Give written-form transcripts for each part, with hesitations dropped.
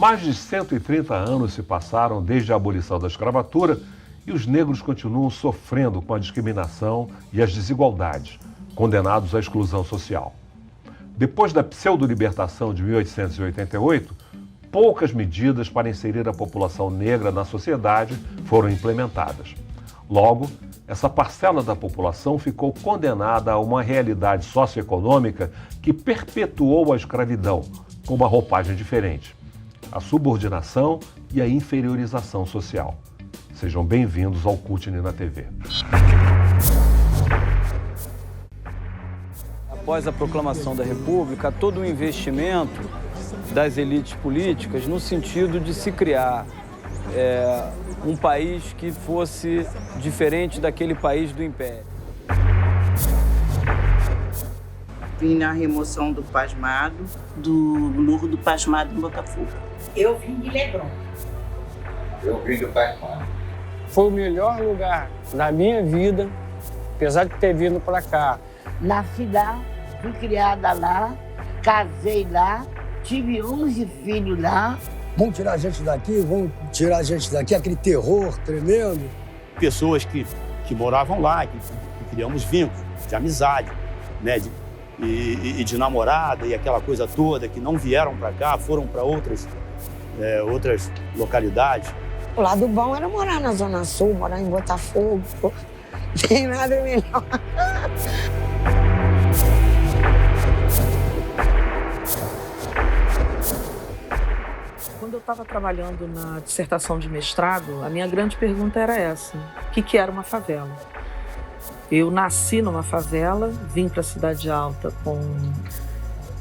Mais de 130 anos se passaram desde a abolição da escravatura e os negros continuam sofrendo com a discriminação e as desigualdades, condenados à exclusão social. Depois da pseudo-libertação de 1888, poucas medidas para inserir a população negra na sociedade foram implementadas. Logo, essa parcela da população ficou condenada a uma realidade socioeconômica que perpetuou a escravidão, com uma roupagem diferente: a subordinação e a inferiorização social. Sejam bem-vindos ao CUTN na TV. Após a proclamação da República, todo o investimento das elites políticas no sentido de se criar um país que fosse diferente daquele país do Império. Vim na remoção do pasmado, do Morro do Pasmado em Botafogo. Eu vim de Leblon. Eu vim do pasmado. Foi o melhor lugar da minha vida, apesar de ter vindo para cá. Nasci lá, fui criada lá, casei lá, tive 11 filhos lá. Vamos tirar a gente daqui, aquele terror tremendo. Pessoas que moravam lá, que criamos vínculos de amizade, né, de namorada e aquela coisa toda, que não vieram para cá, foram para outras localidades. O lado bom era morar na Zona Sul, morar em Botafogo. Não tem nada melhor. Quando eu estava trabalhando na dissertação de mestrado, a minha grande pergunta era essa: o que era uma favela? Eu nasci numa favela, vim para a Cidade Alta com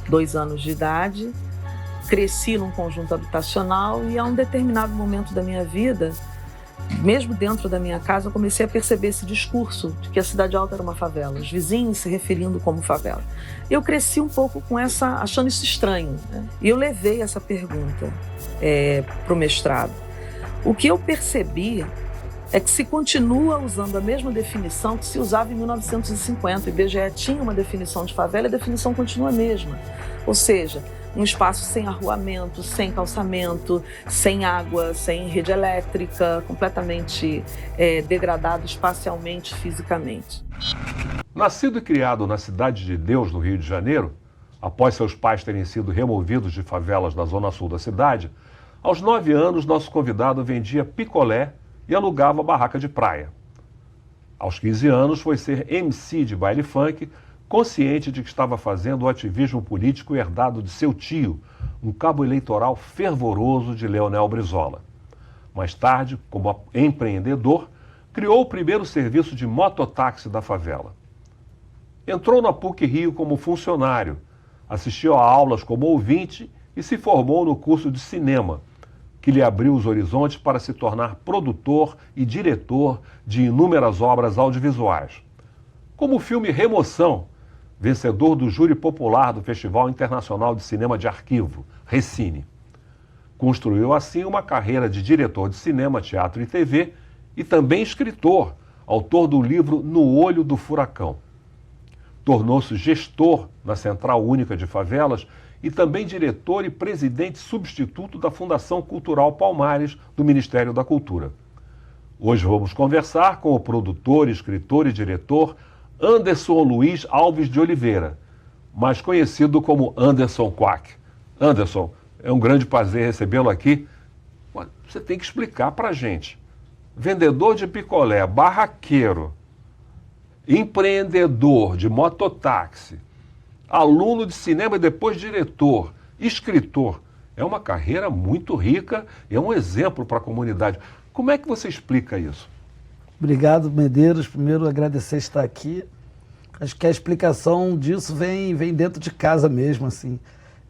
2 anos de idade, cresci num conjunto habitacional e a um determinado momento da minha vida, mesmo dentro da minha casa, eu comecei a perceber esse discurso de que a Cidade Alta era uma favela, os vizinhos se referindo como favela. Eu cresci um pouco com achando isso estranho, né? E eu levei essa pergunta para o mestrado. O que eu percebi é que se continua usando a mesma definição que se usava em 1950. O IBGE tinha uma definição de favela e a definição continua a mesma. Ou seja, um espaço sem arruamento, sem calçamento, sem água, sem rede elétrica, completamente degradado espacialmente, fisicamente. Nascido e criado na Cidade de Deus, no Rio de Janeiro, após seus pais terem sido removidos de favelas da zona sul da cidade, aos 9 anos nosso convidado vendia picolé e alugava barraca de praia. Aos 15 anos foi ser MC de baile funk, consciente de que estava fazendo o ativismo político herdado de seu tio, um cabo eleitoral fervoroso de Leonel Brizola. Mais tarde, como empreendedor, criou o primeiro serviço de mototáxi da favela. Entrou na PUC-Rio como funcionário, assistiu a aulas como ouvinte e se formou no curso de cinema, que lhe abriu os horizontes para se tornar produtor e diretor de inúmeras obras audiovisuais, como o filme Remoção, vencedor do júri popular do Festival Internacional de Cinema de Arquivo, Recine. Construiu assim uma carreira de diretor de cinema, teatro e TV e também escritor, autor do livro No Olho do Furacão. Tornou-se gestor na Central Única de Favelas e também diretor e presidente substituto da Fundação Cultural Palmares do Ministério da Cultura. Hoje vamos conversar com o produtor, escritor e diretor Anderson Luiz Alves de Oliveira, mais conhecido como Anderson Quack. Anderson, é um grande prazer recebê-lo aqui. Você tem que explicar para a gente. Vendedor de picolé, barraqueiro, empreendedor de mototáxi, aluno de cinema e depois diretor, escritor. É uma carreira muito rica e é um exemplo para a comunidade. Como é que você explica isso? Obrigado, Medeiros. Primeiro, agradecer estar aqui. Acho que a explicação disso vem dentro de casa mesmo, assim.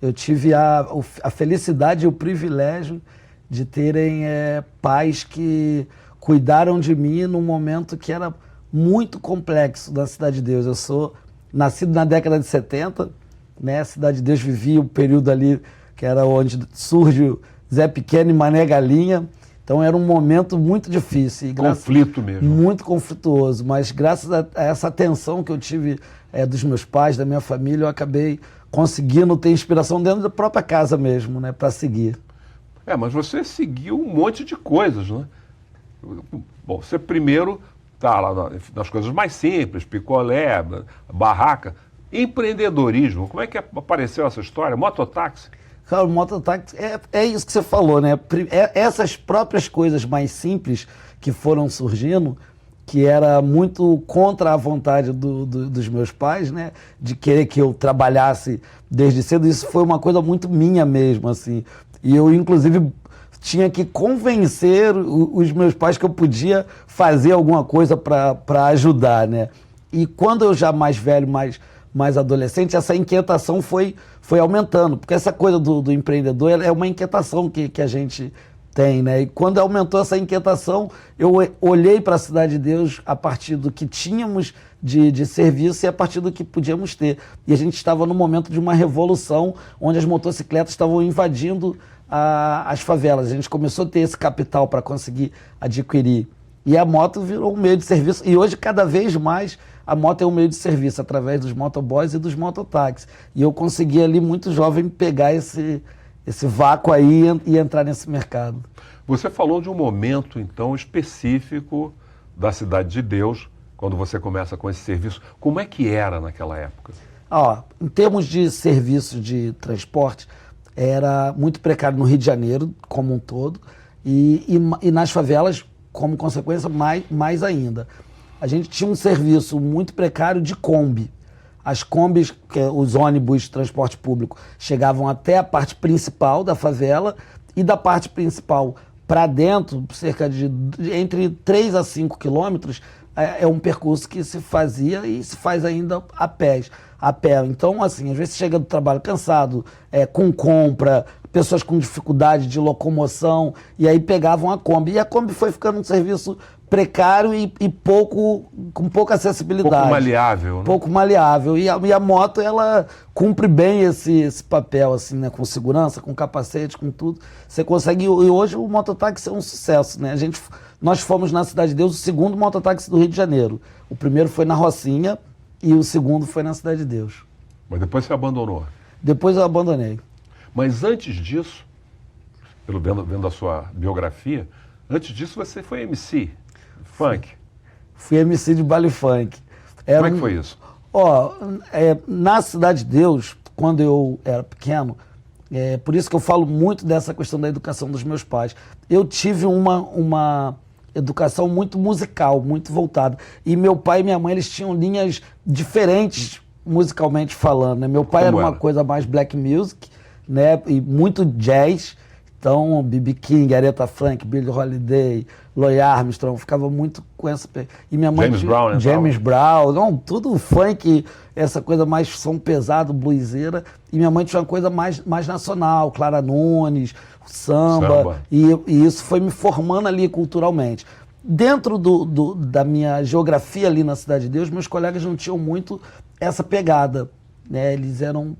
Eu tive a felicidade e o privilégio de terem pais que cuidaram de mim num momento que era muito complexo na Cidade de Deus. Eu sou nascido na década de 70, né? A Cidade de Deus vivia o período ali que era onde surge o Zé Pequeno e Mané Galinha. Então era um momento muito difícil. E conflito mesmo. Muito conflituoso, mas graças a essa atenção que eu tive dos meus pais, da minha família, eu acabei conseguindo ter inspiração dentro da própria casa mesmo, né, para seguir. Mas você seguiu um monte de coisas, né? Bom, você primeiro tá lá nas coisas mais simples, picolé, barraca. Empreendedorismo, como é que apareceu essa história? Mototáxi? Cara, o mototáxi é isso que você falou, né? Essas próprias coisas mais simples que foram surgindo, que era muito contra a vontade dos meus pais, né? De querer que eu trabalhasse desde cedo, isso foi uma coisa muito minha mesmo, assim. E eu, inclusive, tinha que convencer os meus pais que eu podia fazer alguma coisa para ajudar, né? E quando eu já mais velho, mais adolescente, essa inquietação foi aumentando, porque essa coisa do empreendedor é uma inquietação que a gente tem, né? E quando aumentou essa inquietação, eu olhei para a Cidade de Deus a partir do que tínhamos de serviço e a partir do que podíamos ter. E a gente estava no momento de uma revolução onde as motocicletas estavam invadindo as favelas. A gente começou a ter esse capital para conseguir adquirir. E a moto virou um meio de serviço. E hoje, cada vez mais, a moto é um meio de serviço através dos motoboys e dos mototáxis. E eu consegui ali, muito jovem, pegar esse vácuo aí e entrar nesse mercado. Você falou de um momento, então, específico da Cidade de Deus, quando você começa com esse serviço. Como é que era naquela época? Em termos de serviço de transporte, era muito precário no Rio de Janeiro, como um todo, e nas favelas, como consequência, mais ainda. A gente tinha um serviço muito precário de Kombi. As Kombis, os ônibus de transporte público, chegavam até a parte principal da favela e da parte principal para dentro, cerca de entre 3 a 5 quilômetros, é um percurso que se fazia e se faz ainda a pé. Então, assim, às vezes chega do trabalho cansado, com compra, pessoas com dificuldade de locomoção, e aí pegavam a Kombi. E a Kombi foi ficando um serviço precário e com pouca acessibilidade. Pouco maleável, né? Pouco maleável. E a moto, ela cumpre bem esse papel, assim, né? Com segurança, com capacete, com tudo. Você consegue... E hoje o mototáxi é um sucesso, né? Nós fomos na Cidade de Deus o segundo mototáxi do Rio de Janeiro. O primeiro foi na Rocinha e o segundo foi na Cidade de Deus. Mas depois você abandonou? Depois eu abandonei. Mas antes disso, vendo a sua biografia, antes disso você foi MC, funk. Fui MC de baile funk. Como é que foi isso? Na Cidade de Deus, quando eu era pequeno, por isso que eu falo muito dessa questão da educação dos meus pais. Eu tive uma educação muito musical, muito voltada. E meu pai e minha mãe, eles tinham linhas diferentes musicalmente falando, né? Meu pai era uma coisa mais black music, né? E muito jazz. Então, B.B. King, Aretha Franklin, Billie Holiday, Louis Armstrong, ficava muito com essa... E minha mãe James Brown, não, tudo funk, essa coisa mais som pesado, bluseira. E minha mãe tinha uma coisa mais nacional, Clara Nunes, samba. E isso foi me formando ali culturalmente. Dentro da minha geografia ali na Cidade de Deus, meus colegas não tinham muito essa pegada, né? Eles eram,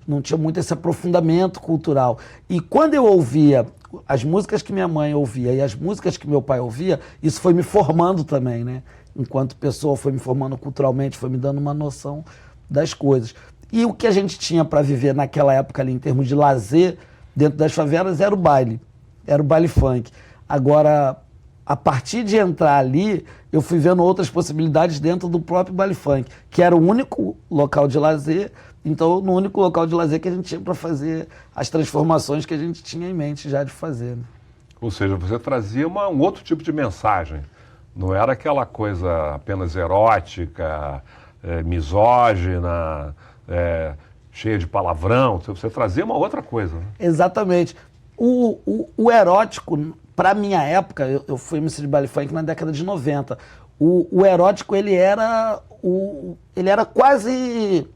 não tinha muito esse aprofundamento cultural. E quando eu ouvia as músicas que minha mãe ouvia e as músicas que meu pai ouvia, isso foi me formando também, né? Enquanto pessoa, foi me formando culturalmente, foi me dando uma noção das coisas. E o que a gente tinha para viver naquela época ali, em termos de lazer, dentro das favelas, era o baile funk. Agora, a partir de entrar ali, eu fui vendo outras possibilidades dentro do próprio baile funk, que era o único local de lazer. Então, no único local de lazer que a gente tinha para fazer as transformações que a gente tinha em mente já de fazer. Né? Ou seja, você trazia um outro tipo de mensagem. Não era aquela coisa apenas erótica, misógina, cheia de palavrão. Você trazia uma outra coisa. Né? Exatamente. O erótico, para minha época, eu fui MC de baile funk na década de 90. O erótico, ele era quase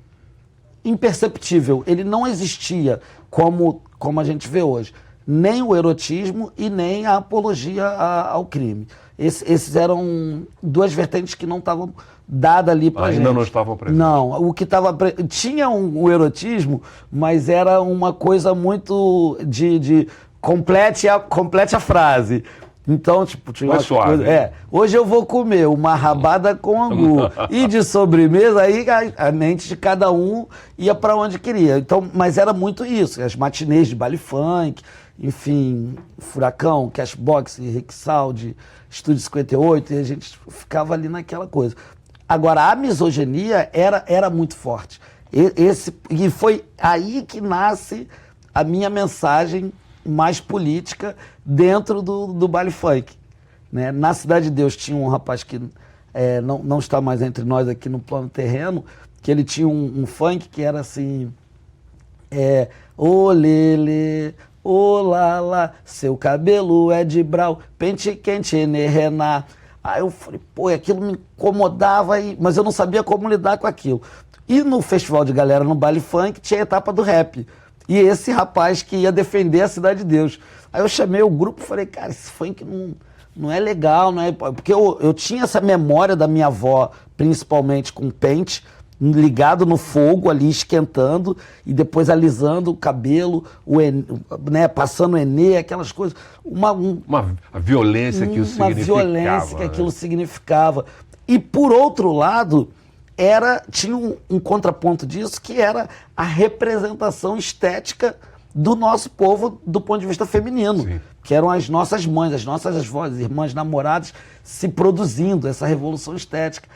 imperceptível, ele não existia como a gente vê hoje, nem o erotismo e nem a apologia ao crime. Esses eram duas vertentes que não estavam dadas ali pra gente. Ainda não estavam presentes. Não, o que estava... Tinha um erotismo, mas era uma coisa muito de complete a frase. Então, tinha uma suave, coisa, hoje eu vou comer uma rabada com angu. E de sobremesa, aí a mente de cada um ia para onde queria. Então, mas era muito isso, as matinês de baile funk. enfim, Furacão, Cashbox, Rick Saud, Estúdio 58, e a gente ficava ali naquela coisa. Agora, a misoginia era muito forte. E foi aí que nasce a minha mensagem mais política dentro do baile funk, né? Na Cidade de Deus tinha um rapaz que não está mais entre nós aqui no plano terreno, que ele tinha um funk que era assim, ô lele, ô lala, seu cabelo é de brau, pente quente, rená. Aí eu falei, pô, aquilo me incomodava, mas eu não sabia como lidar com aquilo. E no Festival de Galera, no baile funk, tinha a etapa do rap. E esse rapaz que ia defender a Cidade de Deus. Aí eu chamei o grupo e falei, cara, esse funk não é legal, não é... Porque eu tinha essa memória da minha avó, principalmente com pente, ligado no fogo ali, esquentando, e depois alisando o cabelo, né, passando o enê, aquelas coisas. A violência que isso significava. Uma violência que aquilo significava. E, por outro lado, tinha um contraponto disso, que era a representação estética do nosso povo do ponto de vista feminino. Sim. Que eram as nossas mães, as nossas avós, irmãs namoradas, se produzindo essa revolução estética.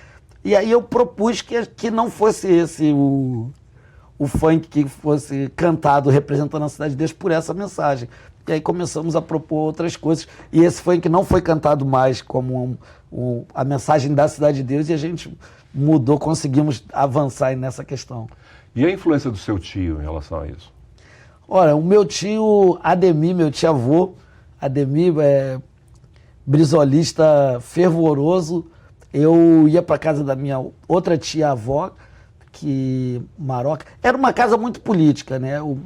E aí eu propus que não fosse esse o funk que fosse cantado representando a Cidade de Deus por essa mensagem. E aí começamos a propor outras coisas. E esse funk não foi cantado mais como a mensagem da Cidade de Deus, e a gente mudou, conseguimos avançar nessa questão. E a influência do seu tio em relação a isso? Olha, o meu tio Ademir, meu tio-avô, Ademir é brisolista fervoroso. Eu ia para casa da minha outra tia-avó, Maroca. Era uma casa muito política, né? O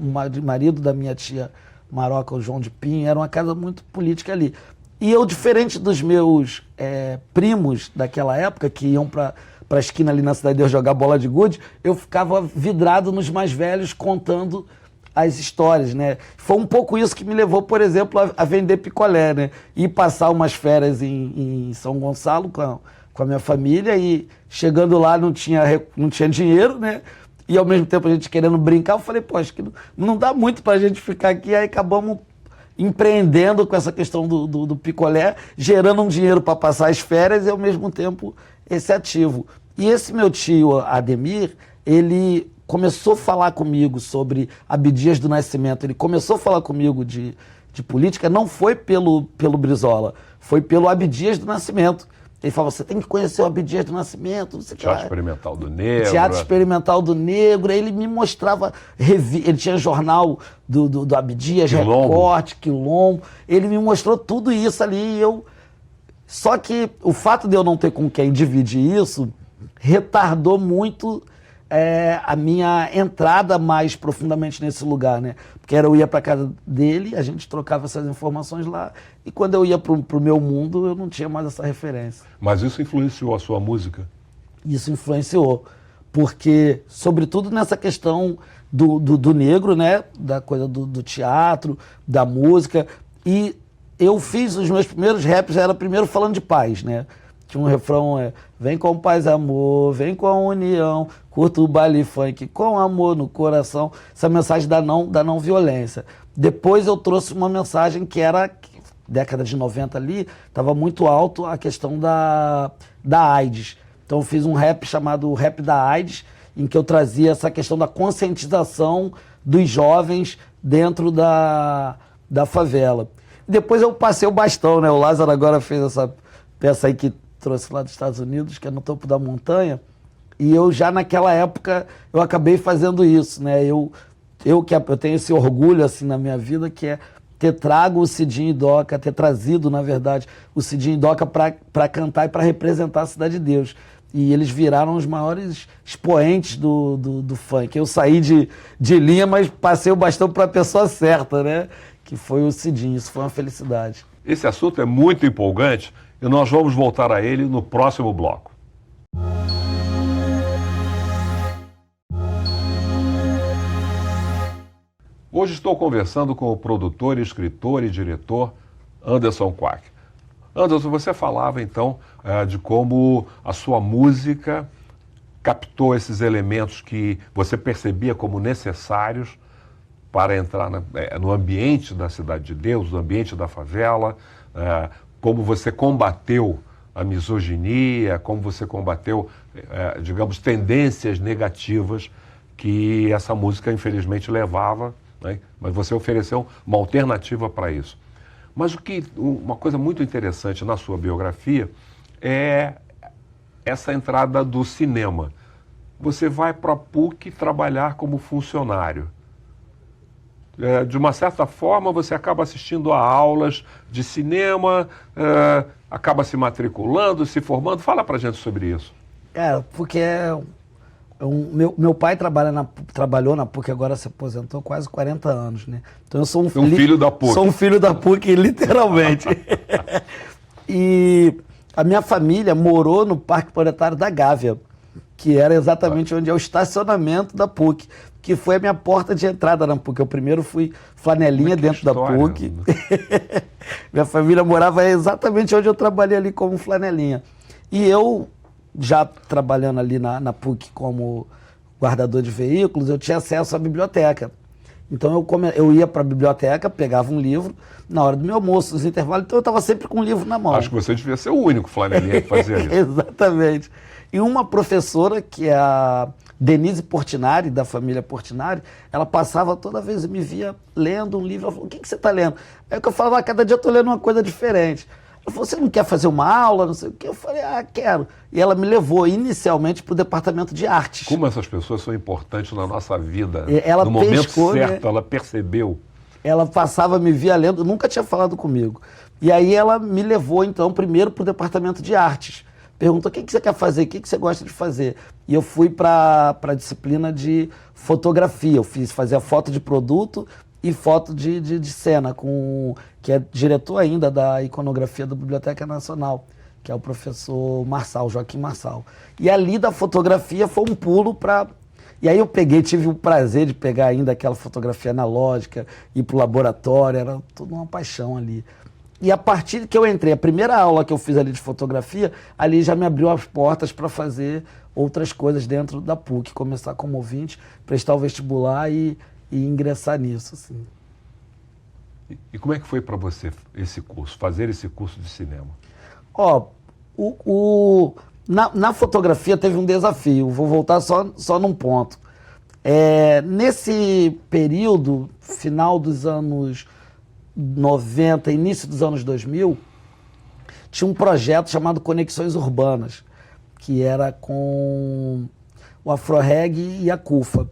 marido da minha tia Maroca, o João de Pinho, era uma casa muito política ali. E eu, diferente dos meus primos daquela época, que iam para a esquina ali na Cidade de Deus jogar bola de gude, eu ficava vidrado nos mais velhos contando as histórias, né? Foi um pouco isso que me levou, por exemplo, a vender picolé, né? Ir passar umas férias em São Gonçalo com a minha família, e chegando lá não tinha dinheiro, né? E ao mesmo tempo a gente querendo brincar, eu falei, pô, acho que não dá muito pra gente ficar aqui. Aí acabamos empreendendo com essa questão do picolé, gerando um dinheiro para passar as férias e ao mesmo tempo esse ativo. E esse meu tio Ademir, ele começou a falar comigo sobre Abdias do Nascimento, ele começou a falar comigo de política, não foi pelo Brizola, foi pelo Abdias do Nascimento. Ele falava, você tem que conhecer o Abdias do Nascimento. Teatro Experimental do Negro. Teatro Experimental do Negro. Aí ele me mostrava, ele tinha jornal do Abdias, Recorte, Quilombo. Ele me mostrou tudo isso ali. Só que o fato de eu não ter com quem dividir isso retardou muito a minha entrada mais profundamente nesse lugar, né? Porque eu ia para casa dele, a gente trocava essas informações lá, e quando eu ia pro meu mundo, eu não tinha mais essa referência. Mas isso influenciou a sua música? Isso influenciou, porque, sobretudo nessa questão do negro, né? Da coisa do teatro, da música, e eu fiz os meus primeiros raps, era primeiro falando de paz, né? Tinha um refrão, vem com paz e amor, vem com a união, curta o baile funk com amor no coração. Essa mensagem da não violência. Depois eu trouxe uma mensagem que era, década de 90 ali, estava muito alto a questão da AIDS. Então eu fiz um rap chamado Rap da AIDS, em que eu trazia essa questão da conscientização dos jovens dentro da favela. Depois eu passei o bastão, né? O Lázaro agora fez essa peça aí que trouxe lá dos Estados Unidos, que é No Topo da Montanha, e eu já naquela época, eu acabei fazendo isso, né? Eu tenho esse orgulho, assim, na minha vida, que é ter trago o Cidinho e Doca, ter trazido, na verdade, o Cidinho e Doca para cantar e para representar a Cidade de Deus. E eles viraram os maiores expoentes do funk. Eu saí de linha, mas passei o bastão para a pessoa certa, né? Que foi o Cidinho. Isso foi uma felicidade. Esse assunto é muito empolgante e nós vamos voltar a ele no próximo bloco. Hoje estou conversando com o produtor, escritor e diretor Anderson Quack. Anderson, você falava então de como a sua música captou esses elementos que você percebia como necessários para entrar no ambiente da Cidade de Deus, no ambiente da favela, como você combateu a misoginia, como você combateu, digamos, tendências negativas que essa música, infelizmente, levava, né? Mas você ofereceu uma alternativa para isso. Mas uma coisa muito interessante na sua biografia é essa entrada do cinema. Você vai para a PUC trabalhar como funcionário. De uma certa forma, você acaba assistindo a aulas de cinema, acaba se matriculando, se formando. Fala pra gente sobre isso. Porque meu pai trabalhou na PUC, agora se aposentou, quase 40 anos, né? Então eu sou um filho da PUC. Sou um filho da PUC, literalmente. E a minha família morou no Parque Proletário da Gávea, que era exatamente onde é o estacionamento da PUC, que foi a minha porta de entrada na PUC. Eu primeiro fui flanelinha dentro da PUC. Minha família morava exatamente onde eu trabalhei ali como flanelinha. E eu, já trabalhando ali na PUC como guardador de veículos, eu tinha acesso à biblioteca. Então eu ia para a biblioteca, pegava um livro na hora do meu almoço, nos intervalos, então eu estava sempre com um livro na mão. Acho que você devia ser o único flanelinha que fazia isso. Exatamente. E uma professora, que é a Denise Portinari, da família Portinari, ela passava toda vez e me via lendo um livro. Ela falou, o que você está lendo? Aí eu falava, cada dia eu estou lendo uma coisa diferente. Ela falou, você não quer fazer uma aula, não sei o quê? Eu falei, quero. E ela me levou inicialmente para o departamento de artes. Como essas pessoas são importantes na nossa vida. Ela no momento pescou, certo, né? Ela percebeu. Ela passava, me via lendo, nunca tinha falado comigo. E aí ela me levou, então, primeiro para o departamento de artes. Perguntou, o que você quer fazer? O que você gosta de fazer? E eu fui para a disciplina de fotografia. Eu fazia foto de produto e foto de cena, que é diretor ainda da iconografia da Biblioteca Nacional, que é o professor Marçal, Joaquim Marçal. E ali da fotografia foi um pulo para... E aí eu tive o prazer de pegar ainda aquela fotografia analógica, ir para o laboratório, era toda uma paixão ali. E a partir que eu entrei, a primeira aula que eu fiz ali de fotografia, ali já me abriu as portas para fazer outras coisas dentro da PUC, começar como ouvinte, prestar o vestibular e ingressar nisso, assim. E como é que foi para você esse curso, fazer esse curso de cinema? Na fotografia teve um desafio, vou voltar só num ponto. Nesse período, final dos anos 90, início dos anos 2000, tinha um projeto chamado Conexões Urbanas, que era com o Afroreg e a CUFA.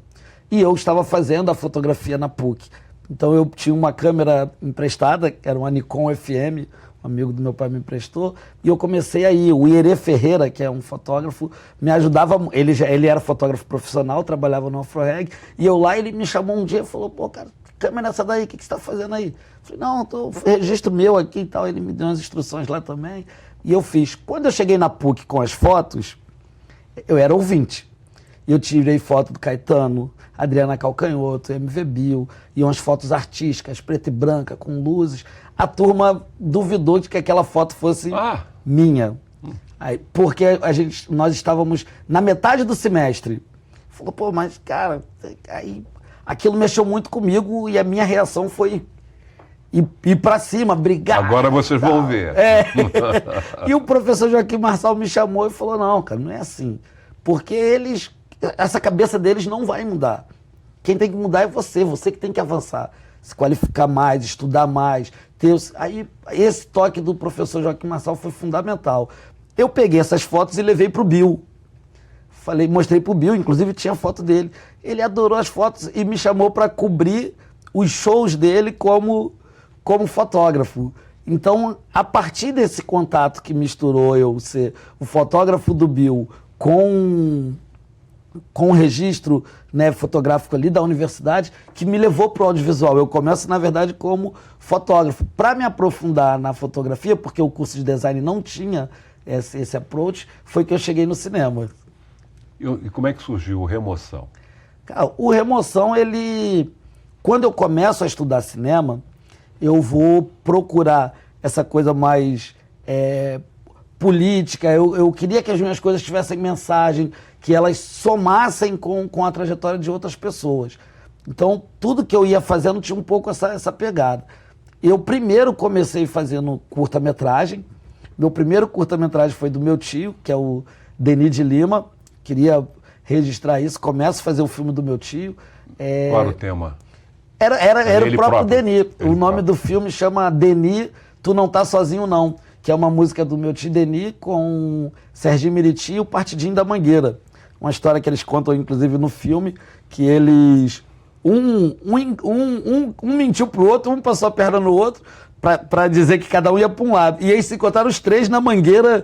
E eu estava fazendo a fotografia na PUC. Então eu tinha uma câmera emprestada, que era uma Nikon FM, um amigo do meu pai me emprestou, e eu comecei aí. O Ierê Ferreira, que é um fotógrafo, me ajudava, ele era fotógrafo profissional, trabalhava no Afroreg, e eu lá, ele me chamou um dia e falou, pô, cara, câmera essa daí, o que você está fazendo aí? Eu falei, não, registro meu aqui e tal. Ele me deu umas instruções lá também, e eu fiz. Quando eu cheguei na PUC com as fotos, eu era ouvinte. E eu tirei foto do Caetano, Adriana Calcanhoto, MV Bill, e umas fotos artísticas, preta e branca, com luzes. A turma duvidou de que aquela foto fosse minha. Aí, porque nós estávamos na metade do semestre. Falou, pô, mas cara, aí aquilo mexeu muito comigo e a minha reação foi ir pra cima, brigar. Agora vocês vão ver. E o professor Joaquim Marçal me chamou e falou, não, cara, não é assim. Porque essa cabeça deles não vai mudar. Quem tem que mudar é você que tem que avançar, se qualificar mais, estudar mais. Aí esse toque do professor Joaquim Marçal foi fundamental. Eu peguei essas fotos e levei pro Bill. Mostrei pro Bill, inclusive tinha foto dele. Ele adorou as fotos e me chamou para cobrir os shows dele como fotógrafo. Então, a partir desse contato que misturou eu ser o fotógrafo do Bill com o registro, né, fotográfico ali da universidade, que me levou para o audiovisual. Eu começo, na verdade, como fotógrafo. Para me aprofundar na fotografia, porque o curso de design não tinha esse approach, foi que eu cheguei no cinema. E como é que surgiu o Remoção? Cara, o Remoção, quando eu começo a estudar cinema, eu vou procurar essa coisa mais política. Eu queria que as minhas coisas tivessem mensagem, que elas somassem com a trajetória de outras pessoas. Então, tudo que eu ia fazendo tinha um pouco essa pegada. Eu primeiro comecei fazendo curta-metragem. Meu primeiro curta-metragem foi do meu tio, que é o Denis de Lima. Queria registrar isso. Começo a fazer o filme do meu tio. Qual era o tema? Era o próprio Denis. O nome do filme chama Denis, Tu Não Tá Sozinho Não, que é uma música do meu tio Denis com Serginho Meriti e o Partidinho da Mangueira. Uma história que eles contam, inclusive, no filme, que eles... Um mentiu pro outro, um passou a perna no outro, para dizer que cada um ia para um lado. E aí se encontraram os três na Mangueira,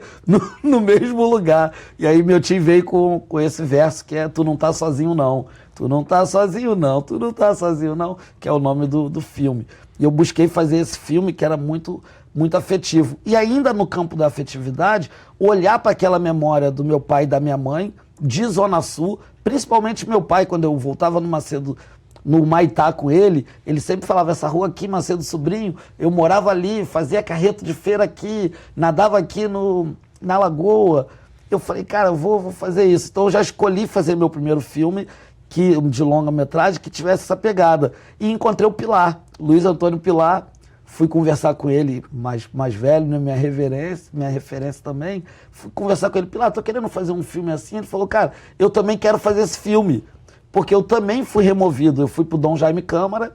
no mesmo lugar. E aí meu tio veio com esse verso, que é Tu Não Tá Sozinho Não. Tu não tá sozinho não, tu não tá sozinho não, que é o nome do filme. E eu busquei fazer esse filme que era muito, muito afetivo. E ainda no campo da afetividade, olhar para aquela memória do meu pai e da minha mãe, de Zona Sul, principalmente meu pai, quando eu voltava no Macedo, no Maitá com ele sempre falava, essa rua aqui, Macedo Sobrinho, eu morava ali, fazia carreto de feira aqui, nadava aqui na lagoa. Eu falei, cara, eu vou fazer isso. Então eu já escolhi fazer meu primeiro filme, de longa-metragem, que tivesse essa pegada. E encontrei o Pilar, Luiz Antônio Pilar, fui conversar com ele, mais velho, né, minha referência também, fui conversar com ele, Pilar, tô querendo fazer um filme assim. Ele falou, cara, eu também quero fazer esse filme, porque eu também fui removido, eu fui pro Dom Jaime Câmara,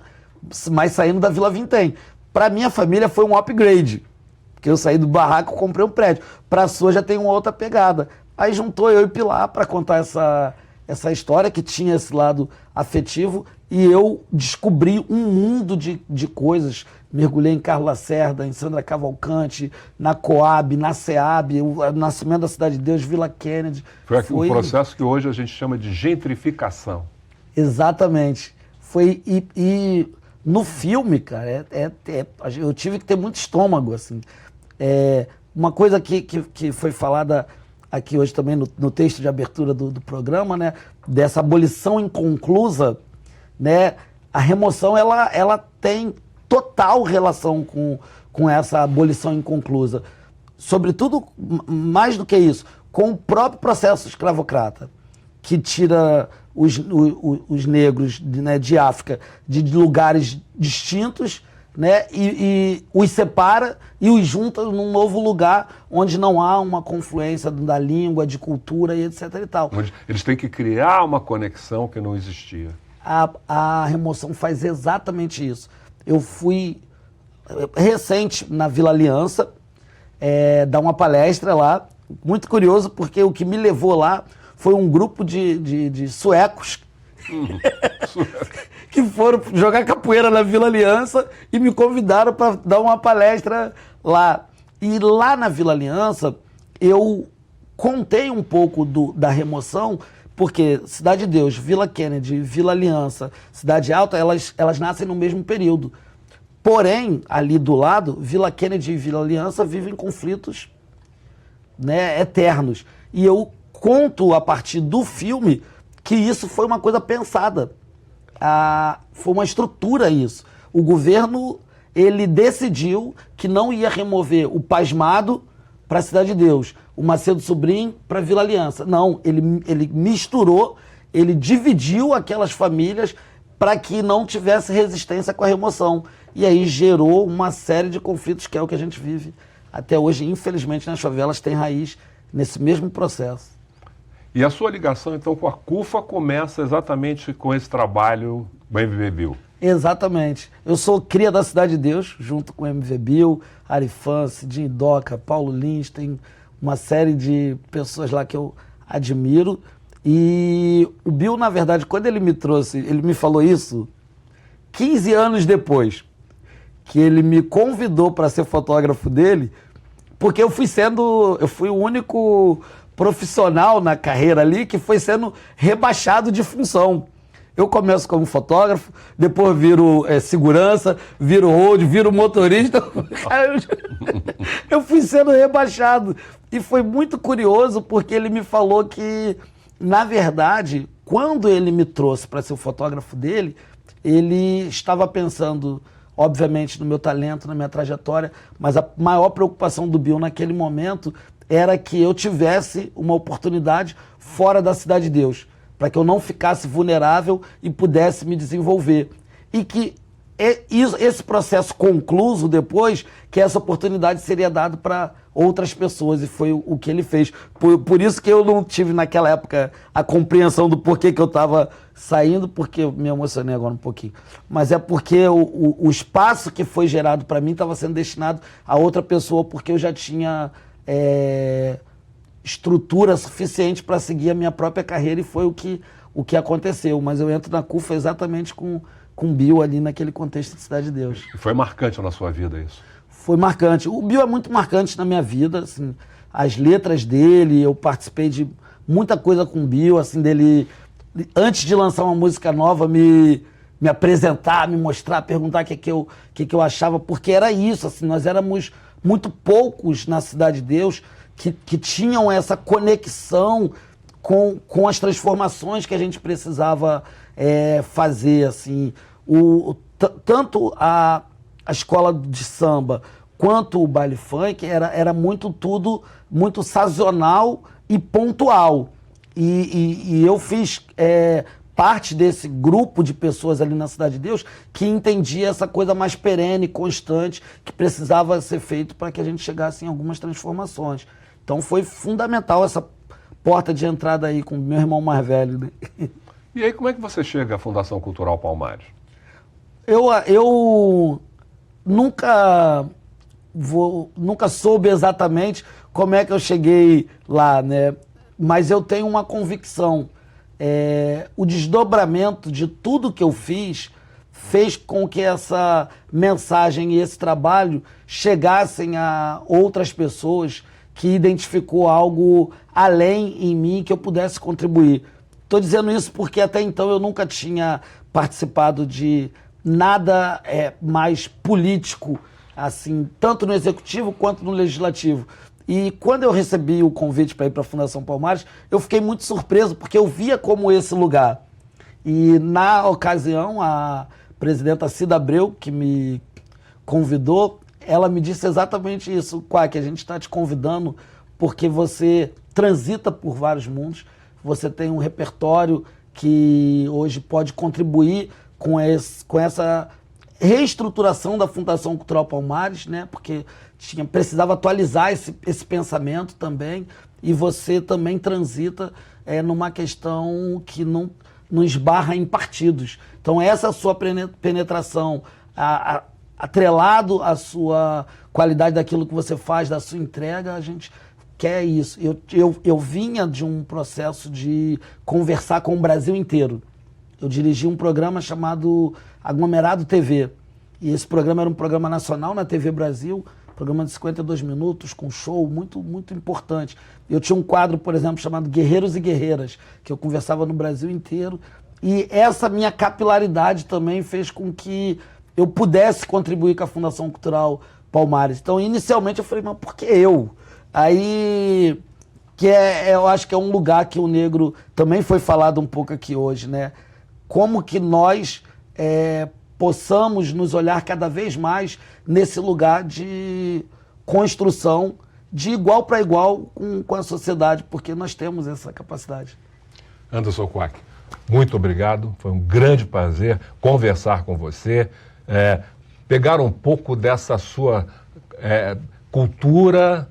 mas saindo da Vila Vintém. Pra minha família foi um upgrade, porque eu saí do barraco, comprei um prédio. Pra sua já tem uma outra pegada. Aí juntou eu e Pilar para contar essa história que tinha esse lado afetivo, e eu descobri um mundo de coisas. Mergulhei em Carlos Lacerda, em Sandra Cavalcante, na Coab, na SEAB, o nascimento da Cidade de Deus, Vila Kennedy. Foi um processo que hoje a gente chama de gentrificação. Exatamente. E no filme, cara, eu tive que ter muito estômago, assim. Uma coisa que foi falada aqui hoje também no texto de abertura do programa, né, dessa abolição inconclusa, né, a remoção ela tem total relação com essa abolição inconclusa. Sobretudo, mais do que isso, com o próprio processo escravocrata, que tira os negros, né, de África de lugares distintos, né, e os separa e os junta num novo lugar onde não há uma confluência da língua, de cultura e etc e tal. Onde eles têm que criar uma conexão que não existia. A remoção faz exatamente isso. Eu fui recente na Vila Aliança dar uma palestra lá, muito curioso, porque o que me levou lá foi um grupo de suecos que foram jogar capoeira na Vila Aliança e me convidaram para dar uma palestra lá. E lá na Vila Aliança eu contei um pouco da remoção, porque Cidade de Deus, Vila Kennedy, Vila Aliança, Cidade Alta, elas nascem no mesmo período. Porém, ali do lado, Vila Kennedy e Vila Aliança vivem conflitos, né, eternos. E eu conto a partir do filme que isso foi uma coisa pensada. Foi uma estrutura isso. O governo, ele decidiu que não ia remover o Pasmado para a Cidade de Deus, o Macedo Sobrinho para Vila Aliança. Não, ele misturou, ele dividiu aquelas famílias para que não tivesse resistência com a remoção. E aí gerou uma série de conflitos, que é o que a gente vive até hoje. Infelizmente, nas favelas tem raiz nesse mesmo processo. E a sua ligação, então, com a CUFA começa exatamente com esse trabalho do MV Bill? Exatamente. Eu sou cria da Cidade de Deus, junto com o MV Bill, Arifan, Cidinho Doca, Paulo Lins, tem uma série de pessoas lá que eu admiro. E o Bill, na verdade, quando ele me trouxe, ele me falou isso 15 anos depois, que ele me convidou para ser fotógrafo dele, porque eu fui o único profissional na carreira ali que foi sendo rebaixado de função. Eu começo como fotógrafo, depois viro segurança, viro hold, viro motorista. Eu fui sendo rebaixado. E foi muito curioso porque ele me falou que, na verdade, quando ele me trouxe para ser o fotógrafo dele, ele estava pensando, obviamente, no meu talento, na minha trajetória, mas a maior preocupação do Bill naquele momento era que eu tivesse uma oportunidade fora da Cidade de Deus. para que eu não ficasse vulnerável e pudesse me desenvolver. E que esse processo concluso depois, que essa oportunidade seria dada para outras pessoas, e foi o que ele fez. Por isso que eu não tive naquela época a compreensão do porquê que eu estava saindo, porque eu me emocionei agora um pouquinho, mas é porque o espaço que foi gerado para mim estava sendo destinado a outra pessoa, porque eu já tinha estrutura suficiente para seguir a minha própria carreira, e foi o que aconteceu. Mas eu entro na CUFA exatamente com o Bill ali naquele contexto de Cidade de Deus. E foi marcante na sua vida isso? Foi marcante. O Bill é muito marcante na minha vida, assim, as letras dele, eu participei de muita coisa com o Bill, assim, dele, antes de lançar uma música nova, me apresentar, me mostrar, perguntar o que eu achava, porque era isso, assim, nós éramos muito poucos na Cidade de Deus que tinham essa conexão com as transformações que a gente precisava fazer, assim. Tanto a escola de samba quanto o baile funk era tudo muito sazonal e pontual. E eu fiz parte desse grupo de pessoas ali na Cidade de Deus que entendia essa coisa mais perene, constante, que precisava ser feito para que a gente chegasse em algumas transformações. Então foi fundamental essa porta de entrada aí com o meu irmão mais velho, né? E aí, como é que você chega à Fundação Cultural Palmares? Eu nunca soube exatamente como é que eu cheguei lá, né? Mas eu tenho uma convicção. O desdobramento de tudo que eu fiz fez com que essa mensagem e esse trabalho chegassem a outras pessoas que identificou algo além em mim que eu pudesse contribuir. Estou dizendo isso porque até então eu nunca tinha participado de nada mais político, assim, tanto no executivo quanto no legislativo. E quando eu recebi o convite para ir para a Fundação Palmares, eu fiquei muito surpreso, porque eu via como esse lugar. E na ocasião, a presidenta Cida Abreu, que me convidou, ela me disse exatamente isso: Quack, a gente está te convidando porque você transita por vários mundos, você tem um repertório que hoje pode contribuir com essa reestruturação da Fundação Cultural Palmares, né? Porque precisava atualizar esse pensamento também, e você também transita numa questão que não esbarra em partidos. Então essa sua penetração, atrelado à sua qualidade daquilo que você faz, da sua entrega, a gente quer isso. Eu vinha de um processo de conversar com o Brasil inteiro. Eu dirigi um programa chamado Aglomerado TV. E esse programa era um programa nacional na TV Brasil, programa de 52 minutos, com show muito, muito importante. Eu tinha um quadro, por exemplo, chamado Guerreiros e Guerreiras, que eu conversava no Brasil inteiro. E essa minha capilaridade também fez com que eu pudesse contribuir com a Fundação Cultural Palmares. Então, inicialmente, eu falei, mas por que eu? Aí, eu acho que é um lugar que o negro também foi falado um pouco aqui hoje, né? Como que nós possamos nos olhar cada vez mais nesse lugar de construção de igual para igual com a sociedade, porque nós temos essa capacidade. Anderson Quack, muito obrigado, foi um grande prazer conversar com você, pegar um pouco dessa sua cultura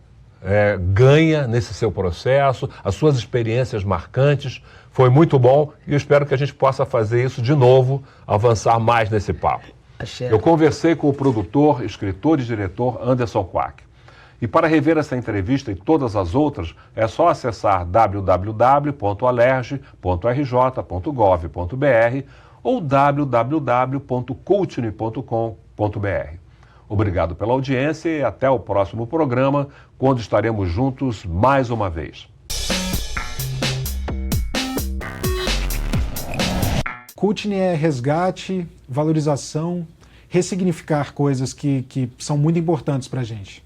ganha nesse seu processo, as suas experiências marcantes. Foi muito bom e eu espero que a gente possa fazer isso de novo, avançar mais nesse papo. Eu conversei com o produtor, escritor e diretor Anderson Quack. E para rever essa entrevista e todas as outras, é só acessar www.alerj.rj.gov.br ou www.coaching.com.br. Obrigado pela audiência e até o próximo programa, quando estaremos juntos mais uma vez. Coaching é resgate, valorização, ressignificar coisas que são muito importantes para a gente.